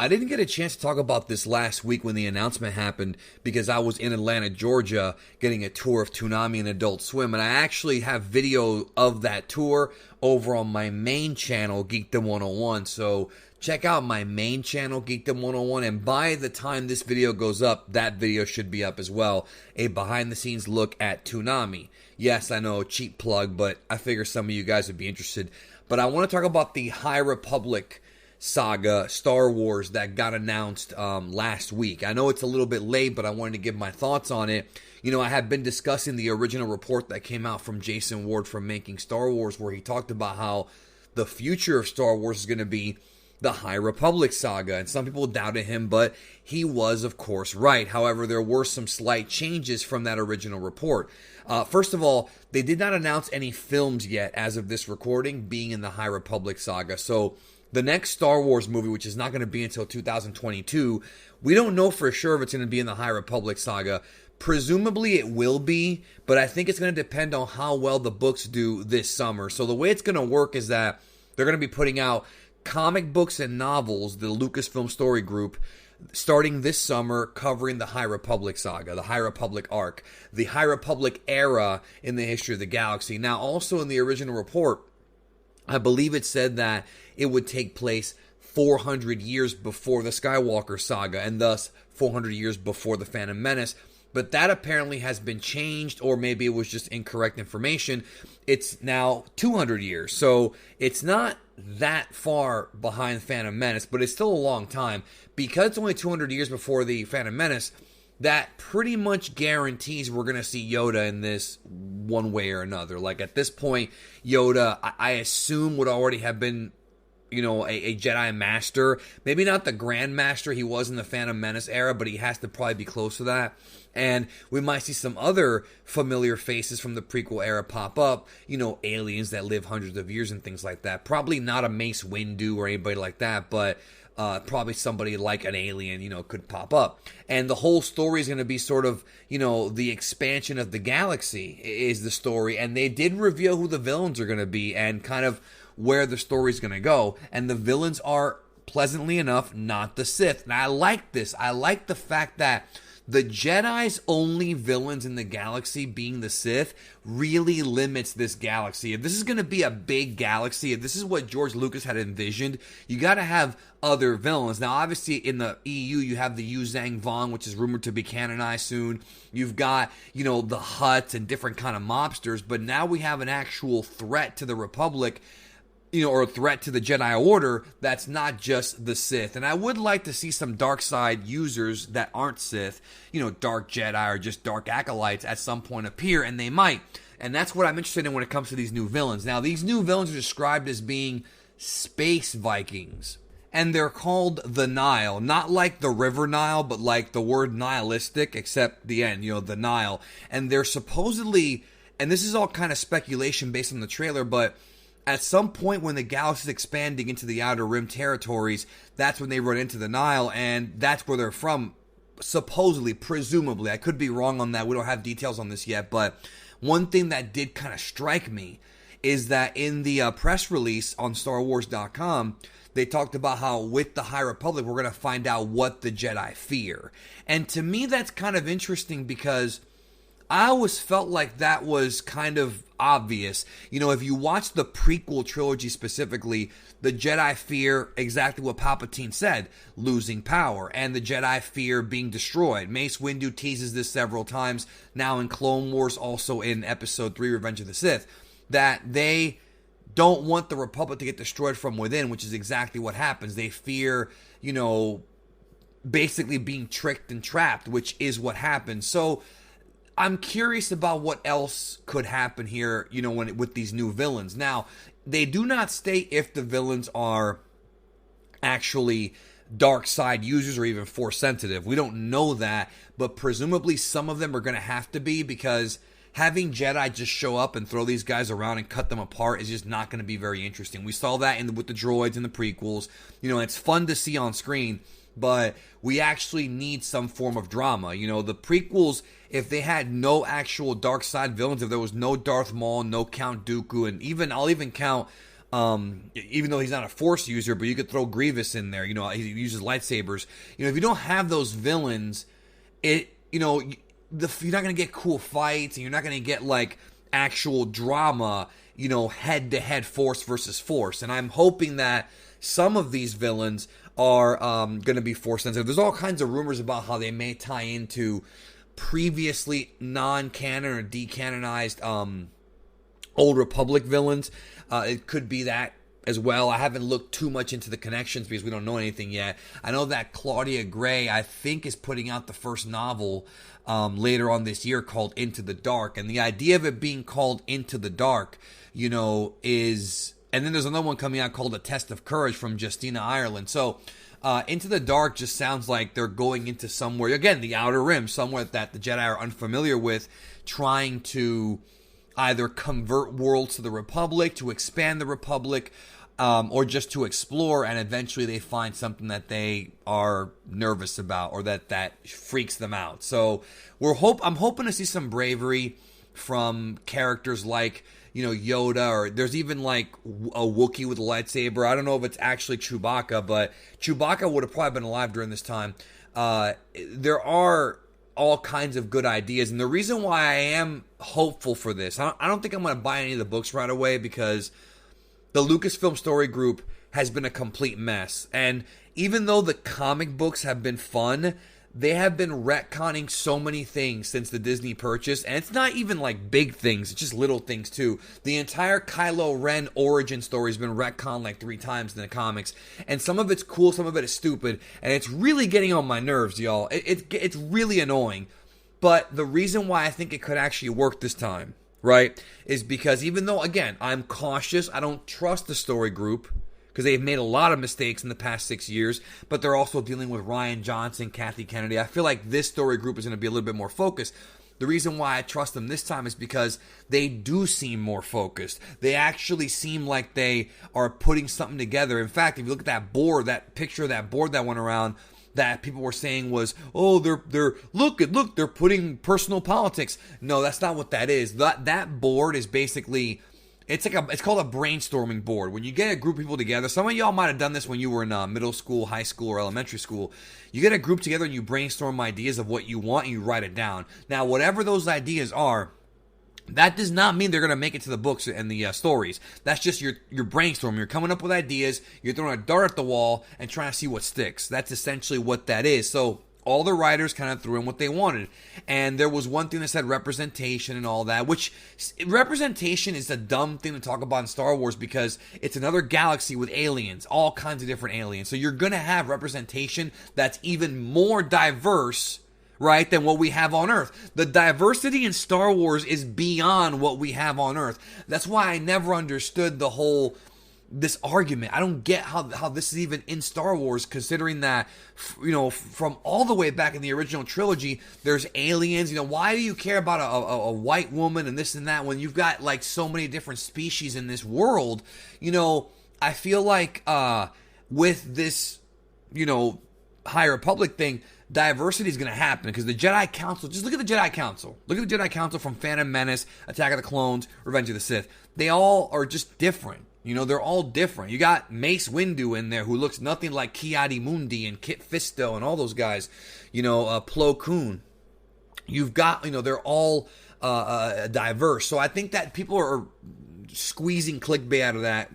I didn't get a chance to talk about this last week when the announcement happened because I was in Atlanta, Georgia, getting a tour of Toonami and Adult Swim, and I actually have video of that tour over on my main channel, Geekdom 101. So check out my main channel, Geekdom 101, and by the time this video goes up, that video should be up as well. A behind-the-scenes look at Toonami. Yes, I know, cheap plug, but I figure some of you guys would be interested. But I want to talk about the High Republic Saga, Star Wars, that got announced last week. I know it's a little bit late, but I wanted to give my thoughts on it. You know, I have been discussing the original report that came out from Jason Ward from Making Star Wars, where he talked about how the future of Star Wars is going to be the High Republic Saga, and some people doubted him, but he was, of course, right. However, there were some slight changes from that original report. First of all, they did not announce any films yet as of this recording being in the High Republic Saga, so the next Star Wars movie, which is not going to be until 2022, we don't know for sure if it's going to be in the High Republic Saga. Presumably it will be, but I think it's going to depend on how well the books do this summer. So the way it's going to work is that they're going to be putting out comic books and novels, the Lucasfilm story group, starting this summer, covering the High Republic Saga, the High Republic arc, the High Republic era in the history of the galaxy. Now, also in the original report, I believe it said that it would take place 400 years before the Skywalker Saga, and thus 400 years before the Phantom Menace. But that apparently has been changed, or maybe it was just incorrect information. It's now 200 years. So it's not that far behind Phantom Menace, but it's still a long time. Because it's only 200 years before the Phantom Menace, that pretty much guarantees we're going to see Yoda in this one way or another. Like, at this point, Yoda, I assume, would already have been, you know, a Jedi Master. Maybe not the Grand Master he was in the Phantom Menace era, but he has to probably be close to that. And we might see some other familiar faces from the prequel era pop up. You know, aliens that live hundreds of years and things like that. Probably not a Mace Windu or anybody like that, but probably somebody like an alien, you know, could pop up. And the whole story is going to be sort of, you know, the expansion of the galaxy is the story. And they did reveal who the villains are going to be and kind of where the story's going to go. And the villains are, pleasantly enough, not the Sith. And I like this. I like the fact that the Jedi's only villains in the galaxy being the Sith really limits this galaxy. If this is going to be a big galaxy, if this is what George Lucas had envisioned, you got to have other villains. Now, obviously, in the EU, you have the Yuzang Vong, which is rumored to be canonized soon. You've got, you know, the Hutts and different kind of mobsters. But now we have an actual threat to the Republic, you know, or a threat to the Jedi Order that's not just the Sith. And I would like to see some dark side users that aren't Sith, you know, dark Jedi or just dark acolytes at some point appear, and they might. And that's what I'm interested in when it comes to these new villains. Now, these new villains are described as being space Vikings. And they're called the Nile. Not like the River Nile, but like the word nihilistic, except the end, you know, the Nile. And they're supposedly, and this is all kind of speculation based on the trailer, but at some point when the galaxy is expanding into the Outer Rim territories, that's when they run into the Nile, and that's where they're from, supposedly, presumably. I could be wrong on that. We don't have details on this yet, but one thing that did kind of strike me is that in the press release on StarWars.com, they talked about how with the High Republic, we're going to find out what the Jedi fear. And to me, that's kind of interesting because I always felt like that was kind of obvious. You know, if you watch the prequel trilogy specifically, the Jedi fear exactly what Palpatine said, losing power, and the Jedi fear being destroyed. Mace Windu teases this several times, now in Clone Wars, also in Episode 3, Revenge of the Sith, that they don't want the Republic to get destroyed from within, which is exactly what happens. They fear, you know, basically being tricked and trapped, which is what happens. So I'm curious about what else could happen here, you know, with these new villains. Now, they do not state if the villains are actually dark side users or even force sensitive. We don't know that, but presumably some of them are going to have to be, because having Jedi just show up and throw these guys around and cut them apart is just not going to be very interesting. We saw that with the droids in the prequels. You know, it's fun to see on screen, but we actually need some form of drama. You know, the prequels, if they had no actual dark side villains, if there was no Darth Maul, no Count Dooku, and I'll even count Even though he's not a Force user, but you could throw Grievous in there. He uses lightsabers. If you don't have those villains, you're not going to get cool fights, and you're not going to get like actual drama, head-to-head Force versus Force. And I'm hoping that some of these villains are going to be Force sensitive. There's all kinds of rumors about how they may tie into previously non-canon or decanonized Old Republic villains. It could be that as well. I haven't looked too much into the connections because we don't know anything yet. I know that Claudia Gray, I think, is putting out the first novel later on this year called Into the Dark. And the idea of it being called Into the Dark, is... And then there's another one coming out called A Test of Courage from Justina Ireland. So Into the Dark just sounds like they're going into somewhere, again, the Outer Rim, somewhere that the Jedi are unfamiliar with, trying to either convert worlds to the Republic, to expand the Republic, or just to explore, and eventually they find something that they are nervous about or that freaks them out. So I'm hoping to see some bravery from characters like Yoda, or there's even like a Wookiee with a lightsaber. I don't know if it's actually Chewbacca, but Chewbacca would have probably been alive during this time. There are all kinds of good ideas, and the reason why I am hopeful for this, I don't think I'm going to buy any of the books right away, because the Lucasfilm story group has been a complete mess. And even though the comic books have been fun, they have been retconning so many things since the Disney purchase, and it's not even like big things, it's just little things too. The entire Kylo Ren origin story has been retconned like 3 times in the comics, and some of it's cool, some of it is stupid, and it's really getting on my nerves, y'all. It's really annoying. But the reason why I think it could actually work this time, right, is because even though, again, I'm cautious, I don't trust the story group, because they've made a lot of mistakes in the past 6 years, but they're also dealing with Rian Johnson, Kathy Kennedy. I feel like this story group is going to be a little bit more focused. The reason why I trust them this time is because they do seem more focused. They actually seem like they are putting something together. In fact, if you look at that board, that picture of that board that went around, that people were saying was, oh, they're look, they're putting personal politics. No, that's not what that is. That board is basically... It's called a brainstorming board. When you get a group of people together, some of y'all might have done this when you were in middle school, high school, or elementary school. You get a group together and you brainstorm ideas of what you want and you write it down. Now, whatever those ideas are, that does not mean they're going to make it to the books and the stories. That's just your brainstorming. You're coming up with ideas, you're throwing a dart at the wall and trying to see what sticks. That's essentially what that is. So all the writers kind of threw in what they wanted. And there was one thing that said representation and all that, which representation is a dumb thing to talk about in Star Wars because it's another galaxy with aliens, all kinds of different aliens. So you're going to have representation that's even more diverse, right, than what we have on Earth. The diversity in Star Wars is beyond what we have on Earth. That's why I never understood this argument. I don't get how this is even in Star Wars, considering that, from all the way back in the original trilogy, there's aliens. Why do you care about a white woman and this and that when you've got like so many different species in this world? I feel like with this, High Republic thing, diversity is going to happen because the Jedi Council, just look at the Jedi Council. Look at the Jedi Council from Phantom Menace, Attack of the Clones, Revenge of the Sith. They all are just different. They're all different. You got Mace Windu in there who looks nothing like Ki-Adi-Mundi and Kit Fisto and all those guys. Plo Koon. You've got, they're all diverse. So I think that people are squeezing clickbait out of that.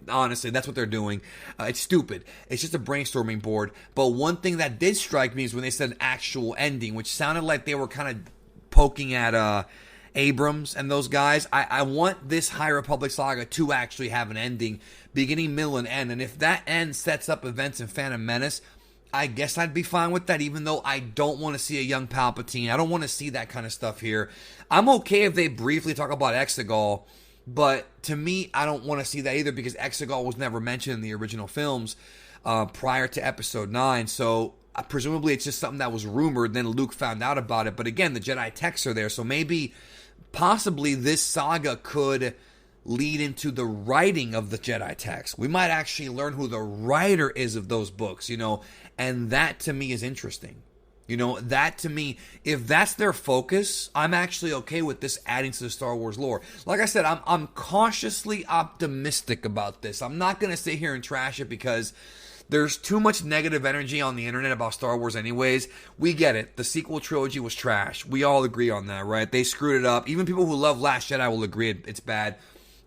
Honestly, that's what they're doing. It's stupid. It's just a brainstorming board. But one thing that did strike me is when they said an actual ending, which sounded like they were kind of poking at Abrams and those guys. I want this High Republic saga to actually have an ending, beginning, middle, and end. And if that end sets up events in Phantom Menace, I guess I'd be fine with that, even though I don't want to see a young Palpatine. I don't want to see that kind of stuff here. I'm okay if they briefly talk about Exegol, but to me, I don't want to see that either because Exegol was never mentioned in the original films prior to Episode 9. So presumably it's just something that was rumored, then Luke found out about it. But again, the Jedi texts are there, so maybe... possibly this saga could lead into the writing of the Jedi text. We might actually learn who the writer is of those books, and that to me is interesting. You know, that to me, if that's their focus, I'm actually okay with this adding to the Star Wars lore. Like I said, I'm cautiously optimistic about this. I'm not going to sit here and trash it because there's too much negative energy on the internet about Star Wars anyways. We get it. The sequel trilogy was trash. We all agree on that, right? They screwed it up. Even people who love Last Jedi will agree it's bad.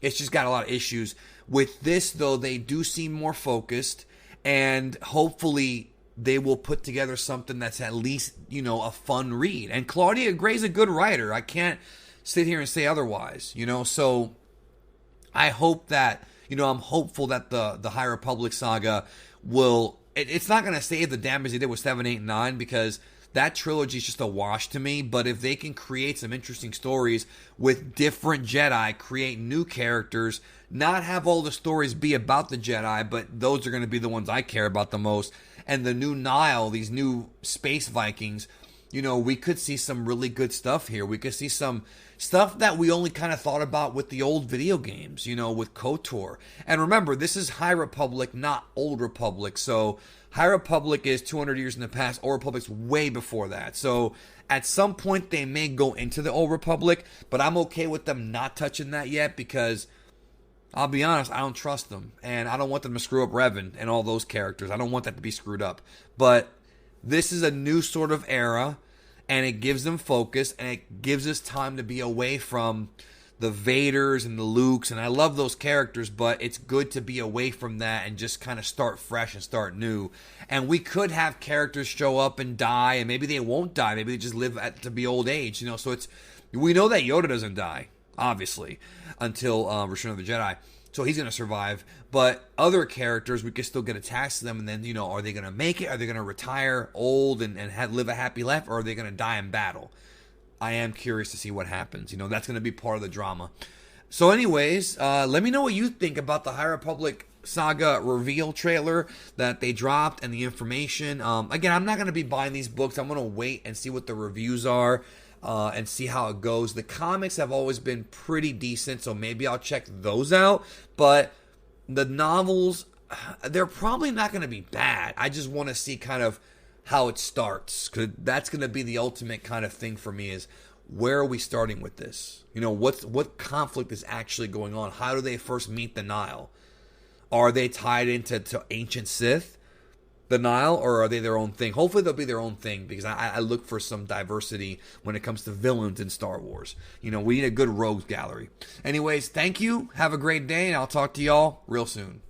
It's just got a lot of issues. With this, though, they do seem more focused, and hopefully they will put together something that's at least, you know, a fun read. And Claudia Gray's a good writer. I can't sit here and say otherwise, you know. So I hope that, you know, I'm hopeful that the High Republic saga will, it's not going to save the damage they did with 7, 8, and 9, because that trilogy is just a wash to me. But if they can create some interesting stories with different Jedi, create new characters, not have all the stories be about the Jedi, but those are going to be the ones I care about the most. And the new Nile, these new space Vikings, you know, we could see some really good stuff here. We could see some stuff that we only kind of thought about with the old video games, you know, with KOTOR. And remember, this is High Republic, not Old Republic. So High Republic is 200 years in the past. Old Republic's way before that. So at some point, they may go into the Old Republic, but I'm okay with them not touching that yet because, I'll be honest, I don't trust them. And I don't want them to screw up Revan and all those characters. I don't want that to be screwed up. But this is a new sort of era, and it gives them focus, and it gives us time to be away from the Vaders and the Lukes. And I love those characters, but it's good to be away from that and just kind of start fresh and start new. And we could have characters show up and die, and maybe they won't die. Maybe they just live to be old age, you know. So we know that Yoda doesn't die, obviously, until Return of the Jedi. So he's going to survive. But other characters, we can still get attached to them. And then, you know, are they going to make it? Are they going to retire old and live a happy life? Or are they going to die in battle? I am curious to see what happens. You know, that's going to be part of the drama. So anyways, let me know what you think about the High Republic Saga reveal trailer that they dropped and the information. Again, I'm not going to be buying these books. I'm going to wait and see what the reviews are. And see how it goes. The comics have always been pretty decent, so maybe I'll check those out. But the novels, they're probably not going to be bad. I just want to see kind of how it starts, because that's going to be the ultimate kind of thing for me is, where are we starting with this? You know, what conflict is actually going on? How do they first meet the Nile? Are they tied into ancient Sith? The Nile, or are they their own thing? Hopefully they'll be their own thing, because I look for some diversity when it comes to villains in Star Wars. You know, we need a good rogues gallery. Anyways, thank you. Have a great day, and I'll talk to y'all real soon.